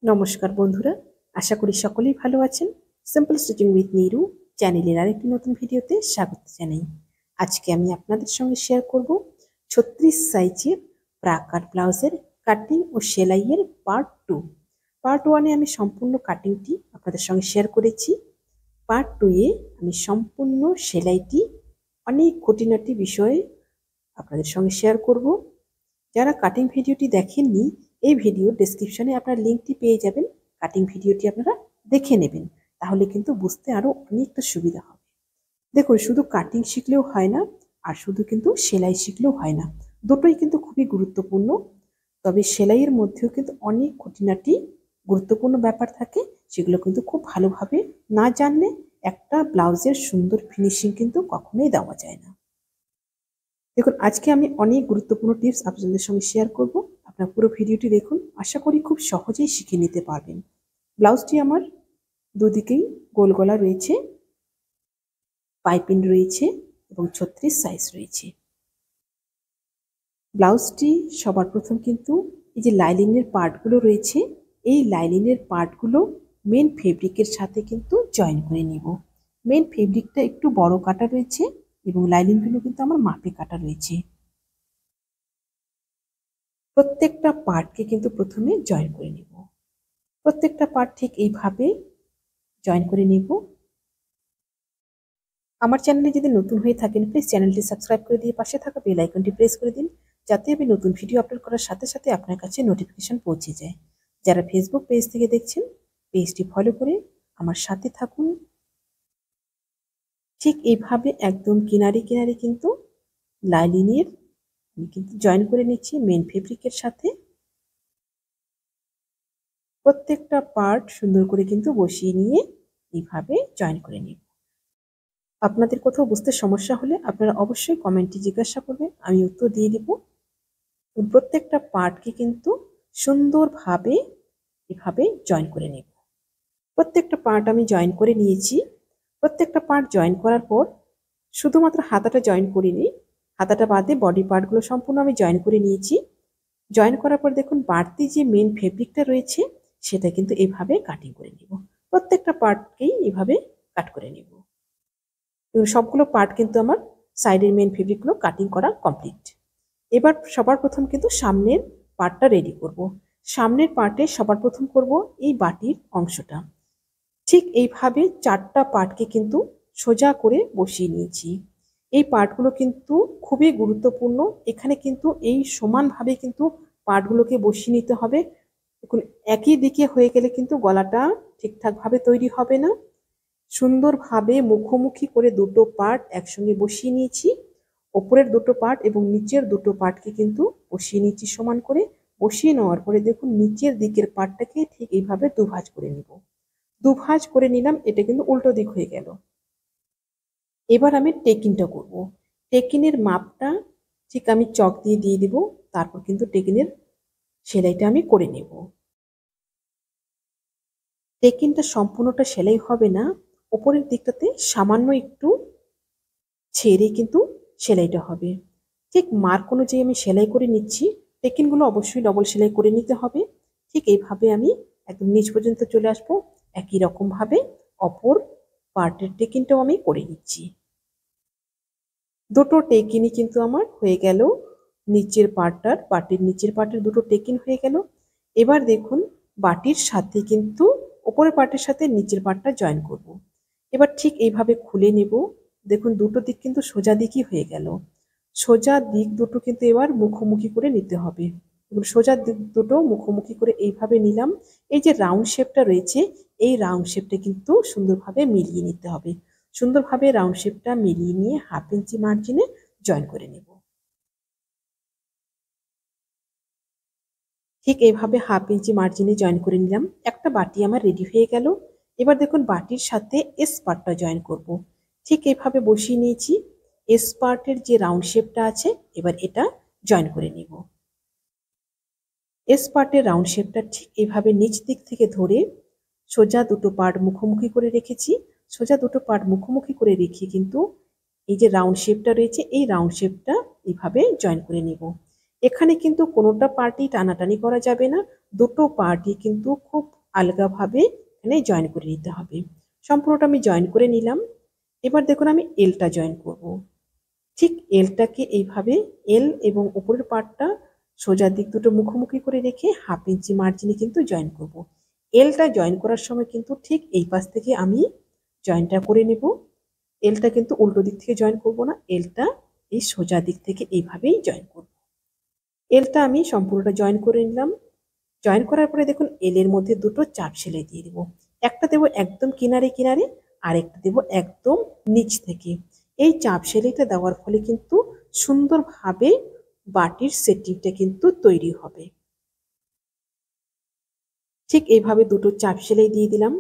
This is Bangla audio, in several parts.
নমস্কার বন্ধুরা, আশা করি সকলেই ভালো আছেন। সিম্পল স্টিচিং উইথ নিরু চ্যানেলের আরেকটি নতুন ভিডিওতে স্বাগত জানাই। আজকে আমি আপনাদের সঙ্গে শেয়ার করব 36 সাইজের ব্রা ব্লাউজের কাটিং ও সেলাইয়ের পার্ট 2। পার্ট 1-এ আমি সম্পূর্ণ কাটিংটি আপনাদের সঙ্গে শেয়ার করেছি। পার্ট 2-এ আমি সম্পূর্ণ সেলাইটি অনেক খুঁটিনাটি বিষয়ে আপনাদের সঙ্গে শেয়ার করব। যারা কাটিং ভিডিওটি দেখেননি, এই ভিডিওর ডেসক্রিপশনে আপনারা লিঙ্কটি পেয়ে যাবেন। কাটিং ভিডিওটি আপনারা দেখে নেবেন, তাহলে কিন্তু বুঝতে আরও অনেকটা সুবিধা হবে। দেখুন, শুধু কাটিং শিখলেও হয় না, আর শুধু কিন্তু সেলাই শিখলেও হয় না, দুটোই কিন্তু খুবই গুরুত্বপূর্ণ। তবে সেলাইয়ের মধ্যেও কিন্তু অনেক খুঁটিনাটি গুরুত্বপূর্ণ ব্যাপার থাকে, সেগুলো কিন্তু খুব ভালোভাবে না জানলে একটা ব্লাউজের সুন্দর ফিনিশিং কিন্তু কখনোই দেওয়া যায় না। দেখুন, আজকে আমি অনেক গুরুত্বপূর্ণ টিপস আপনাদের সঙ্গে শেয়ার করব। আপনারা পুরো ভিডিওটি দেখুন, আশা করি খুব সহজেই শিখে নিতে পারবেন। ব্লাউজটি আমার দুদিকেই গোল গলা রয়েছে, পাইপিং রয়েছে এবং 36 সাইজ রয়েছে। ব্লাউজটি সবার প্রথম কিন্তু এই যে লাইলিনের পার্টগুলো রয়েছে, এই লাইলিনের পার্টগুলো মেন ফেব্রিকের সাথে কিন্তু জয়েন করে নিব। মেন ফেব্রিকটা একটু বড় কাটা রয়েছে এবং লাইলিনগুলো কিন্তু আমার মাপে কাটা রয়েছে। প্রত্যেকটা পার্টকে কিন্তু প্রথমে জয়েন করে নেব। প্রত্যেকটা পার্ট ঠিক এইভাবে জয়েন করে নেব। আমার চ্যানেলে যদি নতুন হয়ে থাকেন, প্লিজ চ্যানেলটি সাবস্ক্রাইব করে দিয়ে পাশে থাকা বেল আইকনটি প্রেস করে দিন, যাতে আমি নতুন ভিডিও আপলোড করার সাথে সাথে আপনার কাছে নোটিফিকেশন পৌঁছে যায়। যারা ফেসবুক পেজ থেকে দেখছেন, পেজটি ফলো করে আমার সাথে থাকুন। ঠিক এইভাবে একদম কিনারে কিনারে কিন্তু লাইলিনের আমি কিন্তু জয়েন করে নিচ্ছি মেন ফেব্রিকের সাথে। প্রত্যেকটা পার্ট সুন্দর করে কিন্তু বসিয়ে নিয়ে এইভাবে জয়েন করে নিব। আপনাদের কোথাও বুঝতে সমস্যা হলে আপনারা অবশ্যই কমেন্টে জিজ্ঞাসা করবেন, আমি উত্তর দিয়ে দিব। প্রত্যেকটা পার্টকে কিন্তু সুন্দরভাবে এভাবে জয়েন করে নেব। প্রত্যেকটা পার্ট আমি জয়েন করে নিয়েছি। প্রত্যেকটা পার্ট জয়েন করার পর শুধুমাত্র হাতাটা জয়েন করিনি, হাতাটা বাদে বডি পার্টগুলো সম্পূর্ণ আমি জয়েন করে নিয়েছি। জয়েন করার পর দেখুন, বাড়তি যে মেন ফেব্রিকটা রয়েছে সেটা কিন্তু এভাবে কাটিং করে নেব। প্রত্যেকটা পার্টকেই এভাবে কাট করে নেব। সবগুলো পার্ট কিন্তু আমার সাইডের মেন ফেব্রিকগুলো কাটিং করা কমপ্লিট। এবার সবার প্রথম কিন্তু সামনের পার্টটা রেডি করব। সামনের পার্টে সবার প্রথম করব এই বাটির অংশটা। ঠিক এইভাবে 4টা পার্টকে কিন্তু সোজা করে বসিয়ে নিয়েছি। এই পার্টগুলো কিন্তু খুবই গুরুত্বপূর্ণ। এখানে কিন্তু এই সমানভাবে কিন্তু পার্টগুলোকে বসিয়ে নিতে হবে। দেখুন, একই দিকে হয়ে গেলে কিন্তু গলাটা ঠিকঠাকভাবে তৈরি হবে না। সুন্দরভাবে মুখোমুখি করে দুটো পার্ট একসঙ্গে বসিয়ে নিয়েছি। ওপরের দুটো পার্ট এবং নিচের দুটো পার্টকে কিন্তু বসিয়ে নিচ্ছি সমান করে। বসিয়ে নেওয়ার পরে দেখুন, নিচের দিকের পার্টটাকে ঠিক এইভাবে দুভাঁজ করে নিব। দুভাঁজ করে নিলাম, এটা কিন্তু উল্টো দিক হয়ে গেল। এবার আমি টেকিংটা করব। টেকিনের মাপটা ঠিক আমি চক দিয়ে দিয়ে দিব, তারপর কিন্তু টেকিনের সেলাইটা আমি করে নেব। টেকিনটা সম্পূর্ণটা সেলাই হবে না, ওপরের দিকটাতে সামান্য একটু ছেড়ে কিন্তু সেলাইটা হবে। ঠিক মার্ক অনুযায়ী আমি সেলাই করে নিচ্ছি। টেকিনগুলো অবশ্যই ডবল সেলাই করে নিতে হবে। ঠিক এইভাবে আমি একদম নিচ পর্যন্ত চলে আসবো। একই রকমভাবে অপর পার্টের টেকিনটাও আমি করে নিচ্ছি। দুটো টেকিনই কিন্তু আমার হয়ে গেল। নিচের বাটির নিচের পার্টের দুটো টেকিন হয়ে গেল। এবার দেখুন, বাটির সাথে কিন্তু ওপরের পার্টের সাথে নিচের পার্টটা জয়েন করব। এবার ঠিক এইভাবে খুলে নেব। দেখুন, দুটো দিক কিন্তু সোজা দিকই হয়ে গেল। সোজা দিক দুটো কিন্তু এবার মুখোমুখি করে নিতে হবে। সোজা দিক দুটো মুখোমুখি করে এইভাবে নিলাম। এই যে রাউন্ড শেপটা রয়েছে, এই রাউন্ড শেপটা কিন্তু সুন্দরভাবে মিলিয়ে নিতে হবে। সুন্দরভাবে রাউন্ড শেপটা মিলিয়ে নিয়ে 1/2 ইঞ্চি মার্জিনে জয়েন করে নেব। ঠিক এইভাবে 1/2 ইঞ্চি মার্জিনে জয়েন করে নিলাম। একটা বাটি আমার রেডি হয়ে গেল। এবার দেখুন, বাটির সাথে এস পার্টটা জয়েন করব। ঠিক এইভাবে বসিয়ে নিয়েছি। এস পার্টের যে রাউন্ড শেপটা আছে, এবার এটা জয়েন করে নিব। এস পার্টের রাউন্ড শেপটা ঠিক এইভাবে নিচ দিক থেকে ধরে সোজা দুটো পার্ট মুখোমুখি করে রেখেছি। সোজা দুটো পার্ট মুখোমুখি করে রেখে কিন্তু এই যে রাউন্ড শেপটা রয়েছে, এই রাউন্ড শেপটা এইভাবে জয়েন করে নেব। এখানে কিন্তু কোনোটা পার্টই টানাটানি করা যাবে না। দুটো পার্টই কিন্তু খুব আলগাভাবে এখানে জয়েন করে নিতে হবে। সম্পূর্ণটা আমি জয়েন করে নিলাম। এবার দেখুন আমি এলটা জয়েন করব। ঠিক এলটাকে এইভাবে এল এবং উপরের পার্টটা সোজা দিক দুটো মুখোমুখি করে রেখে 1/2 ইঞ্চি মার্জিনে কিন্তু জয়েন করব। এলটা জয়েন করার সময় কিন্তু ঠিক এই পাশ থেকে আমি জয়েনটা করে নেব। এলটা কিন্তু উল্টো দিক থেকে জয়েন করব না, এলটা এই সোজা দিক থেকে এইভাবেই জয়েন করব। এলটা আমি সম্পূর্ণটা জয়েন করে নিলাম। জয়েন করার পরে দেখুন এলের মধ্যে দুটো চাপ সেলাই দিয়ে দেবো। একটা দেবো একদম কিনারে কিনারে, আর একটা দেবো একদম নিচ থেকে। এই চাপ সেলাইটা দেওয়ার ফলে কিন্তু সুন্দরভাবে বাটির সেটিংটা কিন্তু তৈরি হবে। ঠিক এইভাবে দুটো চাপ সেলাই দিয়ে দিলাম।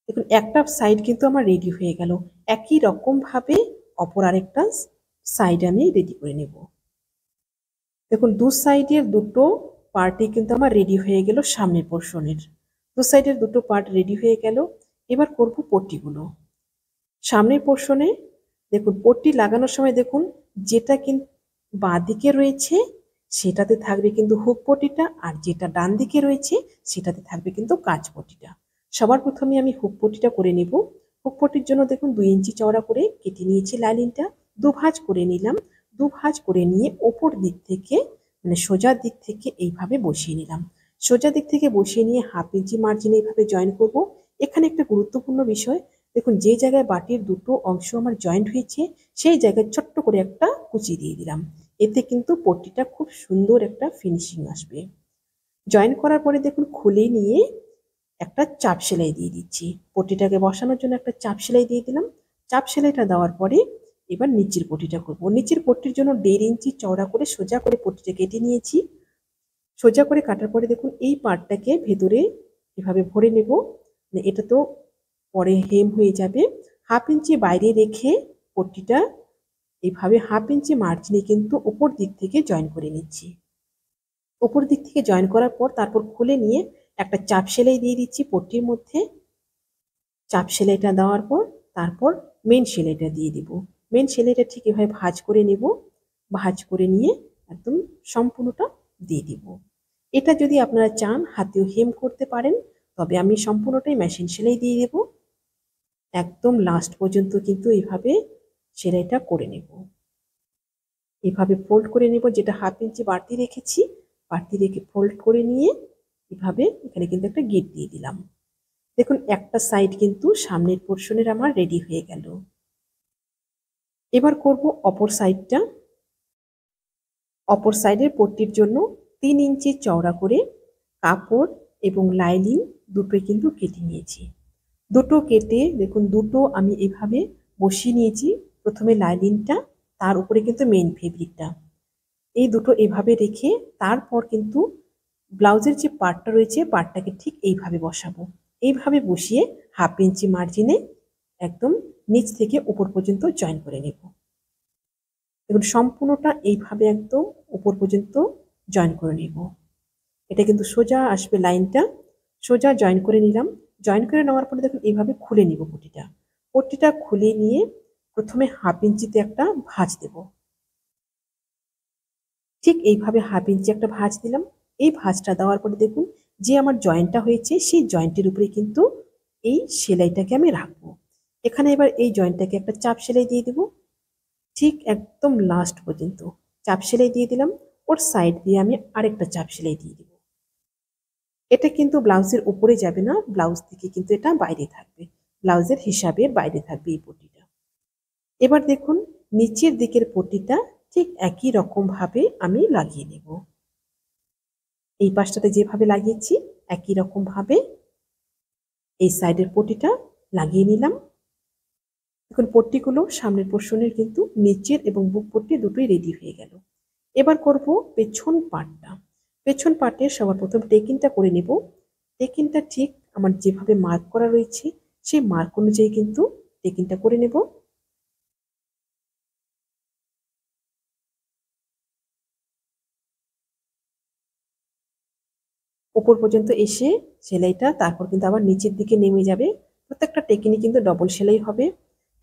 দেখুন একটা সাইড কিন্তু আমার রেডি হয়ে গেল। একই রকম ভাবে অপর আরেকটা সাইড আমি রেডি করে নেব। দেখুন দু সাইডের দুটো পার্টই কিন্তু আমার রেডি হয়ে গেল। সামনের পোর্শনের দু সাইডের দুটো পার্ট রেডি হয়ে গেল। এবার করব পট্টিগুলো। সামনের পোর্শনে দেখুন পট্টি লাগানোর সময় দেখুন যেটা কিন্তু বাঁ দিকে রয়েছে সেটাতে থাকবে কিন্তু হুক পট্টিটা, আর যেটা ডান দিকে রয়েছে সেটাতে থাকবে কিন্তু কাঁচ পট্টিটা। সবার প্রথমে আমি হুক পট্টিটা করে নেব। হুক পট্টির জন্য দেখুন 2 ইঞ্চি চওড়া করে কেটে নিয়েছি লাইনিংটা, দুভাঁজ করে নিলাম। দুভাঁজ করে নিয়ে ওপর দিক থেকে মানে সোজা দিক থেকে এইভাবে বসিয়ে নিলাম। সোজা দিক থেকে বসিয়ে নিয়ে 1/2 ইঞ্চি মার্জিনে এইভাবে জয়েন করব। এখানে একটা গুরুত্বপূর্ণ বিষয়, দেখুন যে জায়গায় বাটির দুটো অংশ আমার জয়েন্ট হয়েছে সেই জায়গায় ছোট্ট করে একটা কুচি দিয়ে দিলাম। এতে কিন্তু পট্টিটা খুব সুন্দর একটা ফিনিশিং আসবে। জয়েন করার পরে দেখুন খুলে নিয়ে একটা চাপ সেলাই দিয়ে দিচ্ছি। পট্টিটাকে বসানোর জন্য একটা চাপ সেলাই দিয়ে দিলাম। চাপ সেলাইটা দেওয়ার পরে এবার নিচের পট্টিটা করব। নিচের পট্টির জন্য 1.5 ইঞ্চি চওড়া করে সোজা করে পট্টিটা কেটে নিয়েছি। সোজা করে কাটার পরে দেখুন এই পার্টটাকে ভেতরে এভাবে ভরে নেব। এটা তো পরে হেম হয়ে যাবে। 1/2 ইঞ্চি বাইরে রেখে পট্টিটা এইভাবে 1/2 ইঞ্চি মার্জিনে কিন্তু উপর দিক থেকে জয়েন করে নিচ্ছি। উপর দিক থেকে জয়েন করার পর তারপর খুলে নিয়ে একটা চাপ সেলাই দিয়ে দিচ্ছি পট্টির মধ্যে। চাপ সেলাইটা দেওয়ার পর তারপর মেন সেলাইটা দিয়ে দিব। মেন সেলাইটা ঠিক এভাবে ভাঁজ করে নেব। ভাঁজ করে নিয়ে একদম সম্পূর্ণটা দিয়ে দিব। এটা যদি আপনারা চান হাতেও হেম করতে পারেন, তবে আমি সম্পূর্ণটাই মেশিন সেলাই দিয়ে দেব। একদম লাস্ট পর্যন্ত কিন্তু এইভাবে সেলাইটা করে নেব। এভাবে ফোল্ড করে নেব, যেটা 1/2 ইঞ্চি বাড়তি রেখেছি বাড়তি রেখে ফোল্ড করে নিয়ে এভাবে এখানে কিন্তু একটা গিট দিয়ে দিলাম। দেখুন একটা সাইড কিন্তু সামনের পোর্শনের আমার রেডি হয়ে গেল। এবার করব অপর সাইডটা। অপর সাইডের পট্টির জন্য 3 ইঞ্চি চওড়া করে কাপড় এবং লাইনিং দুটোই কিন্তু কেটে নিয়েছি। দুটো কেটে দেখুন দুটো আমি এভাবে বসিয়ে নিয়েছি। প্রথমে লাইনিংটা, তার উপরে কিন্তু মেইন ফেব্রিকটা, এই দুটো এভাবে রেখে তারপর কিন্তু ব্লাউজের যে পার্টটা রয়েছে পার্টটাকে ঠিক এইভাবে বসাবো। এইভাবে বসিয়ে 1/2 ইঞ্চি মার্জিনে একদম নিচ থেকে উপর পর্যন্ত জয়েন করে নেব। দেখুন সম্পূর্ণটা এইভাবে একদম উপর পর্যন্ত জয়েন করে নেব। এটা কিন্তু সোজা আসবে লাইনটা। সোজা জয়েন করে নিলাম। জয়েন করে নেওয়ার পরে দেখুন এইভাবে খুলে নিব পট্টিটা। পট্টিটা খুলে নিয়ে প্রথমে 1/2 ইঞ্চিতে একটা ভাঁজ দেব। ঠিক এইভাবে 1/2 ইঞ্চি একটা ভাঁজ দিলাম। এই ভাঁজটা দেওয়ার পরে দেখুন যে আমার জয়েন্টটা হয়েছে সেই জয়েন্টের উপরে কিন্তু এই সেলাইটাকে আমি রাখবো। এখানে এবার এই জয়েন্টটাকে একটা চাপ সেলাই দিয়ে দেব। ঠিক একদম লাস্ট পর্যন্ত চাপ সেলাই দিয়ে দিলাম। ওর সাইড দিয়ে আমি আরেকটা চাপ সেলাই দিয়ে দিব। এটা কিন্তু ব্লাউজের উপরে যাবে না, ব্লাউজ থেকে কিন্তু এটা বাইরে থাকবে। ব্লাউজের হিসাবের বাইরে থাকবে এই পট্টিটা। এবার দেখুন নিচের দিকের পট্টিটা ঠিক একই রকম ভাবে আমি লাগিয়ে নেব। এই পাশটাতে যেভাবে লাগিয়েছি একই রকম ভাবে এই সাইডের পট্টিটা লাগিয়ে নিলাম। এখন পট্টিগুলো সামনের পোর্শনের কিন্তু নিচের এবং বুক পট্টি দুটোই রেডি হয়ে গেল। এবার করব পেছন পার্টটা। পেছন পার্টের সবার প্রথম টেকিংটা করে নেব। টেকিংটা ঠিক আমার যেভাবে মার্ক করা রয়েছে সেই মার্ক অনুযায়ী কিন্তু টেকিংটা করে নেব। উপর পর্যন্ত এসে সেলাইটা তারপর কিন্তু আবার নিচের দিকে নেমে যাবে। প্রত্যেকটা টেকিনই কিন্তু ডবল সেলাই হবে।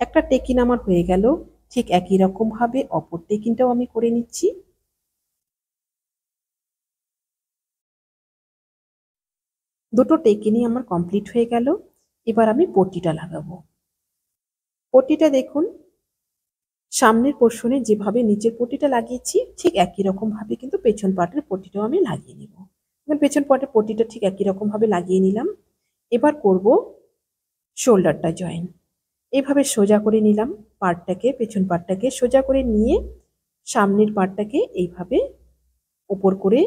একটা টেকিন আমার হয়ে গেল। ঠিক একই রকম ভাবে অপর টেকিনটাও আমি করে নিচ্ছি। দুটো টেকিনি আমার কমপ্লিট হয়ে গেল। এবার আমি পট্টিটা লাগাবো। পট্টিটা দেখুন সামনের পোর্শনে যেভাবে নিচের পট্টিটা লাগিয়েছি ঠিক একই রকম ভাবে কিন্তু পেছন পাটের পট্টিটাও আমি লাগিয়ে নেব। পেছন পাটের পট্টিটা ঠিক একই রকম ভাবে লাগিয়ে নিলাম। এবার করব শোল্ডারটা জয়েন। এইভাবে সোজা করে নিলাম পার্টটাকে, পেছন পার্টটাকে সোজা করে নিয়ে সামনের পার্টটাকে এইভাবে উপর করে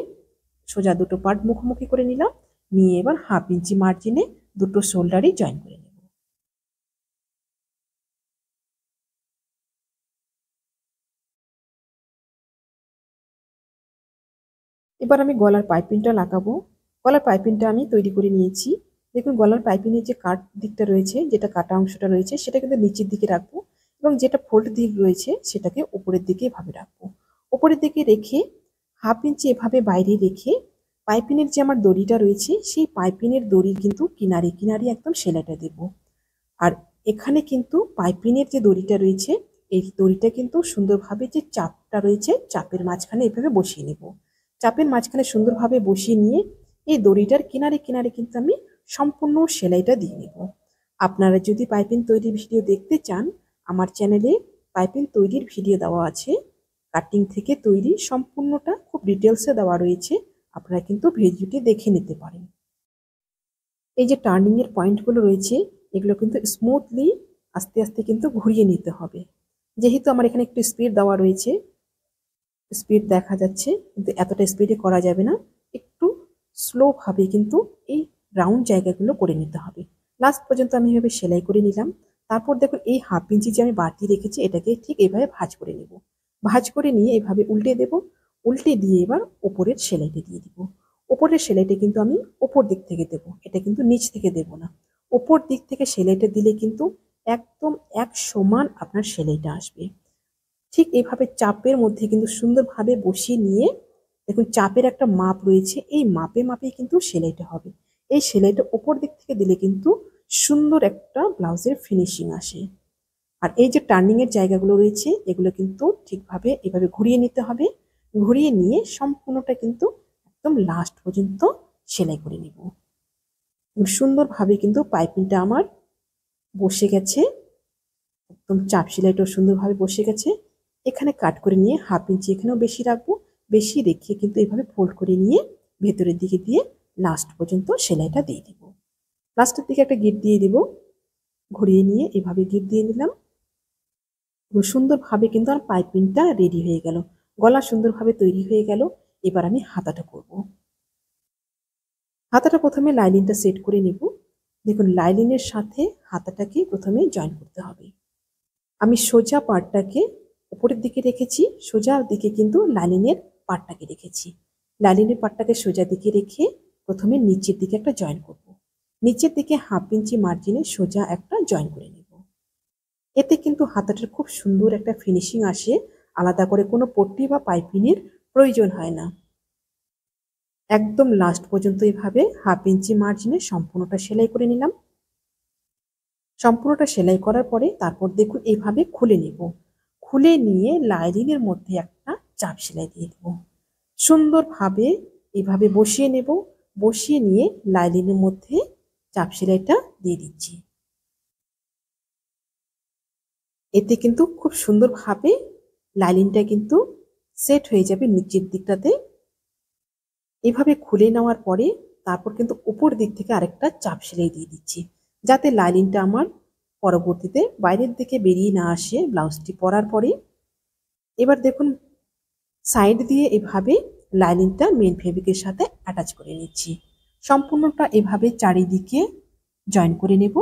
সোজা দুটো পার্ট মুখোমুখি করে নিলাম। নিয়ে এবার 1/2 ইঞ্চি মার্জিনে দুটো শোল্ডারই জয়েন করে নেব। এবার আমি গলার পাইপিংটা লাগাবো। গলার পাইপিংটা আমি তৈরি করে নিয়েছি। দেখুন গলার পাইপিংয়ের যে কাট দিকটা রয়েছে, যেটা কাটা অংশটা রয়েছে সেটা কিন্তু নিচের দিকে রাখবো এবং যেটা ফোল্ড দিক রয়েছে সেটাকে উপরের দিকে এভাবে রাখবো। উপরের দিকে রেখে 1/2 ইঞ্চি এভাবে বাইরে রেখে পাইপিংয়ের যে আমার দড়িটা রয়েছে সেই পাইপিংয়ের দড়ির কিন্তু কিনারে কিনারে একদম সেলাইটা দেব। আর এখানে কিন্তু পাইপিংয়ের যে দড়িটা রয়েছে এই দড়িটা কিন্তু সুন্দরভাবে যে চাপটা রয়েছে চাপের মাঝখানে এভাবে বসিয়ে নেব। চাপের মাঝখানে সুন্দরভাবে বসিয়ে নিয়ে এই দড়িটার কিনারে কিনারে কিন্তু আমি সম্পূর্ণ সেলাইটা দিয়ে নেব। আপনারা যদি পাইপিং তৈরির ভিডিও দেখতে চান আমার চ্যানেলে পাইপিং তৈরির ভিডিও দেওয়া আছে। কাটিং থেকে তৈরি সম্পূর্ণটা খুব ডিটেলসে দেওয়া রয়েছে, আপনারা কিন্তু ভিডিওটি দেখে নিতে পারেন। এই যে টার্নিং এর পয়েন্টগুলো রয়েছে এগুলো কিন্তু স্মুথলি আস্তে আস্তে কিন্তু ঘুরিয়ে নিতে হবে। যেহেতু আমার এখানে একটু স্পিড দেওয়া রয়েছে, স্পিড দেখা যাচ্ছে কিন্তু এতটা স্পিডে করা যাবে না, একটু স্লো ভাবে কিন্তু এই রাউন্ড জায়গাগুলো করে নিতে হবে। লাস্ট পর্যন্ত আমি এভাবে সেলাই করে নিলাম। তারপর দেখুন এই 1/2 ইঞ্চি যে আমি বাড়তি রেখেছি এটাকে ঠিক এইভাবে ভাঁজ করে নেব। ভাঁজ করে নিয়ে এভাবে উল্টে দেব। উল্টে দিয়ে এবার উপরের সেলাইটা দিয়ে দিব। উপরের সেলাইটা কিন্তু আমি উপর দিক থেকে দেব, এটা কিন্তু নিচ থেকে দেব না। উপর দিক থেকে সেলাইটা দিলে কিন্তু একদম এক সমান আপনার সেলাইটা আসবে। ঠিক এইভাবে চাপের মধ্যে কিন্তু সুন্দরভাবে বসিয়ে নিয়ে দেখুন চাপের একটা মাপ রয়েছে, এই মাপে মাপে কিন্তু সেলাইটা হবে। এই সেলাইটা উপর দিক থেকে দিলে কিন্তু সুন্দর একটা ব্লাউজের ফিনিশিং আসে। আর এই যে টার্নিং এর জায়গাগুলো রয়েছে এগুলো কিন্তু ঠিকভাবে এভাবে ঘুরিয়ে নিতে হবে। ঘুরিয়ে নিয়ে সম্পূর্ণটা কিন্তু একদম লাস্ট পর্যন্ত সেলাই করে নিব। সুন্দরভাবে কিন্তু পাইপিংটা আমার বসে গেছে, একদম চাপ সেলাইটাও সুন্দরভাবে বসে গেছে। এখানে কাট করে নিয়ে 1/2 ইঞ্চি এখানেও বেশি রাখবো। বেশি রেখে কিন্তু এভাবে ফোল্ড করে নিয়ে ভেতরের দিকে দিয়ে লাস্ট পর্যন্ত সেলাইটা দিয়ে দিব। লাস্টের দিকে একটা গিট দিয়ে দিব। ঘুরিয়ে নিয়ে এভাবে গিট দিয়ে নিলাম। সুন্দরভাবে কিন্তু আমার পাইপিংটা রেডি হয়ে গেল। গলা সুন্দরভাবে তৈরি হয়ে গেল। এবার আমি হাতাটা করব। হাতাটা প্রথমে লাইনিংটা সেট করে নেব। দেখুন লাইনিংয়ের সাথে হাতাটাকে প্রথমে জয়েন করতে হবে। আমি সোজা পার্টটাকে উপরের দিকে রেখেছি, সোজা দিকে কিন্তু লাইনিংয়ের পার্টটাকে রেখেছি। লাইনিংয়ের পার্টটাকে সোজা দিকে রেখে প্রথমে নিচের দিকে একটা জয়েন করব। নিচের দিকে 1/2 ইঞ্চি মার্জিনে সোজা একটা জয়েন করে নেব। এতে কিন্তু হাতাটার খুব সুন্দর একটা ফিনিশিং আসে, আলাদা করে কোনো পট্টি বা পাইপিংয়ের প্রয়োজন হয় না। একদম লাস্ট পর্যন্ত এভাবে 1/2 ইঞ্চি মার্জিনে সম্পূর্ণটা সেলাই করে নিলাম। সম্পূর্ণটা সেলাই করার পরে তারপর দেখুন এইভাবে খুলে নেব। খুলে নিয়ে লাইনিংয়ের মধ্যে একটা চাপ সেলাই দিয়ে দেব। সুন্দরভাবে এইভাবে বসিয়ে নেব। বসিয়ে নিয়ে লাইনিংয়ের মধ্যে চাপ সেলাইটা দিয়ে দিচ্ছি। এতে কিন্তু খুব সুন্দরভাবে লাইনিংটা কিন্তু সেট হয়ে যাবে নিচের দিকটাতে। এভাবে খুলে নেওয়ার পরে তারপর কিন্তু উপর দিক থেকে আরেকটা চাপ সেলাই দিয়ে দিচ্ছি, যাতে লাইনিংটা আমার পরবর্তীতে বাইরের দিকে বেরিয়ে না আসে ব্লাউজটি পরার পরে। এবার দেখুন সাইড দিয়ে এভাবে লাইনিংটা মেন ফেব্রিকের সাথে অ্যাটাচ করে নিচ্ছি। সম্পূর্ণটা এভাবে চারিদিকে জয়েন করে নেব।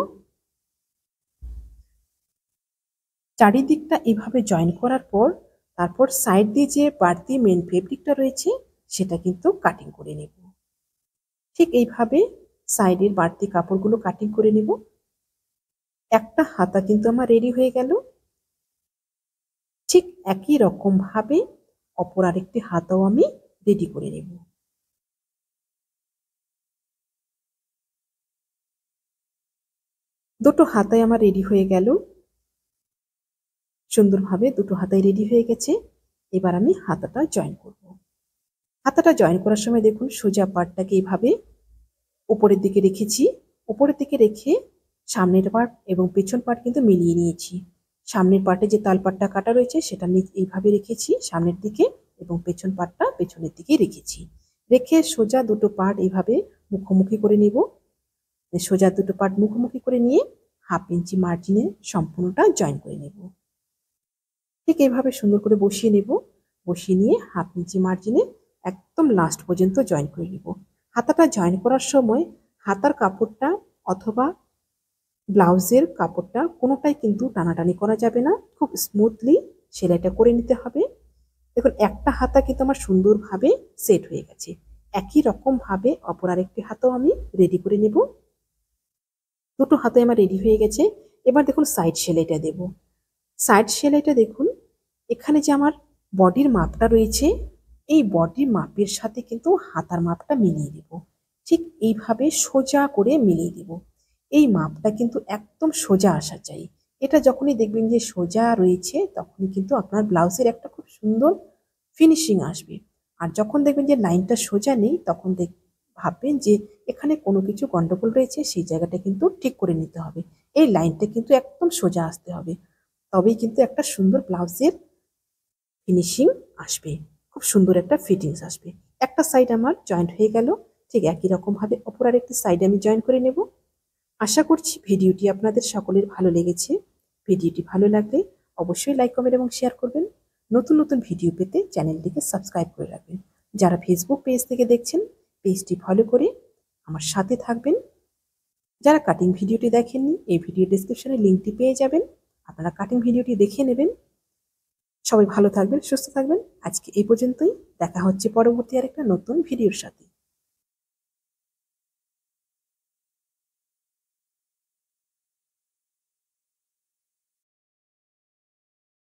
চারিদিকটা এভাবে জয়েন করার পর তারপর সাইড দিয়ে যে বাড়তি মেন ফেব্রিকটা রয়েছে সেটা কিন্তু কাটিং করে নেব। ঠিক এইভাবে সাইডের বাড়তি কাপড়গুলো কাটিং করে নেব। একটা হাতা কিন্তু আমার রেডি হয়ে গেল। ঠিক একই রকম ভাবে অপর আরেকটি হাতাও আমি রেডি করে নেব। দুটো হাতাই আমার রেডি হয়ে গেল। সুন্দরভাবে দুটো হাতাই রেডি হয়ে গেছে। এবার আমি হাতাটা জয়েন করব। হাতাটা জয়েন করার সময় দেখুন সোজা পার্টটাকে এইভাবে উপরের দিকে রেখেছি। উপরের দিকে রেখে সামনের পার্ট এবং পেছন পার্ট কিন্তু মিলিয়ে নিয়েছি। সামনের পার্টে যে তালপাটটা কাটা রয়েছে সেটা এইভাবে রেখেছি সামনের দিকে এবং পেছন পার্টটা পেছনের দিকে রেখেছি। রেখে সোজা দুটো পার্ট এইভাবে মুখোমুখি করে নেব। সোজা দুটো পার্ট মুখোমুখি করে নিয়ে 1/2 ইঞ্চি মার্জিনে সম্পূর্ণটা জয়েন করে নেব। ঠিক এইভাবে সুন্দর করে বসিয়ে নেব। বসিয়ে নিয়ে 1/2 ইঞ্চি মার্জিনে একদম লাস্ট পর্যন্ত জয়েন করে নেব। হাতাটা জয়েন করার সময় হাতার কাপড়টা অথবা ব্লাউজের কাপড়টা কোনোটাই কিন্তু টানাটানি করা যাবে না। খুব স্মুথলি সেলাইটা করে নিতে হবে। দেখুন একটা হাতা কিন্তু আমার সুন্দরভাবে সেট হয়ে গেছে। একই রকমভাবে অপর আরেকটি হাতাও আমি রেডি করে নেব। দুটো হাতে আমার রেডি হয়ে গেছে। এবার দেখুন সাইড সেলাইটা দেব। সাইড সেলাইটা দেখুন এখানে যে আমার বডির মাপটা রয়েছে এই বডির মাপের সাথে কিন্তু হাতার মাপটা মিলিয়ে দেব। ঠিক এইভাবে সোজা করে মিলিয়ে দেব। এই মাপটা কিন্তু একদম সোজা আসা চাই। এটা যখনই দেখবেন যে সোজা রয়েছে তখনই কিন্তু আপনার ব্লাউজের একটা খুব সুন্দর ফিনিশিং আসবে। আর যখন দেখবেন যে লাইনটা সোজা নেই তখন ভাববেন যে এখানে কোনো কিছু গন্ডগোল রয়েছে, সেই জায়গাটা কিন্তু ঠিক করে নিতে হবে। এই লাইনটা কিন্তু একদম সোজা আসতে হবে, তবেই কিন্তু একটা সুন্দর ব্লাউজের ফিনিশিং আসবে, খুব সুন্দর একটা ফিটিংস আসবে। একটা সাইড আমার জয়েন্ট হয়ে গেল। ঠিক একই রকমভাবে অপর আরেকটি সাইডে আমি জয়েন করে নেব। আশা করছি ভিডিওটি আপনাদের সকলের ভালো লেগেছে। ভিডিওটি ভালো লাগলে অবশ্যই লাইক, কমেন্ট এবং শেয়ার করবেন। নতুন নতুন ভিডিও পেতে চ্যানেলটিকে সাবস্ক্রাইব করে রাখবেন। যারা ফেসবুক পেজ থেকে দেখছেন পেজটি ফলো করে আমার সাথে থাকবেন। যারা কাটিং ভিডিওটি দেখেননি এই ভিডিও ডেসক্রিপশনে লিঙ্কটি পেয়ে যাবেন, আপনারা কাটিং ভিডিওটি দেখে নেবেন। সবাই ভালো থাকবেন, সুস্থ থাকবেন। আজকে এই পর্যন্তই। দেখা হচ্ছে পরবর্তী আরেকটা নতুন ভিডিওর সাথে।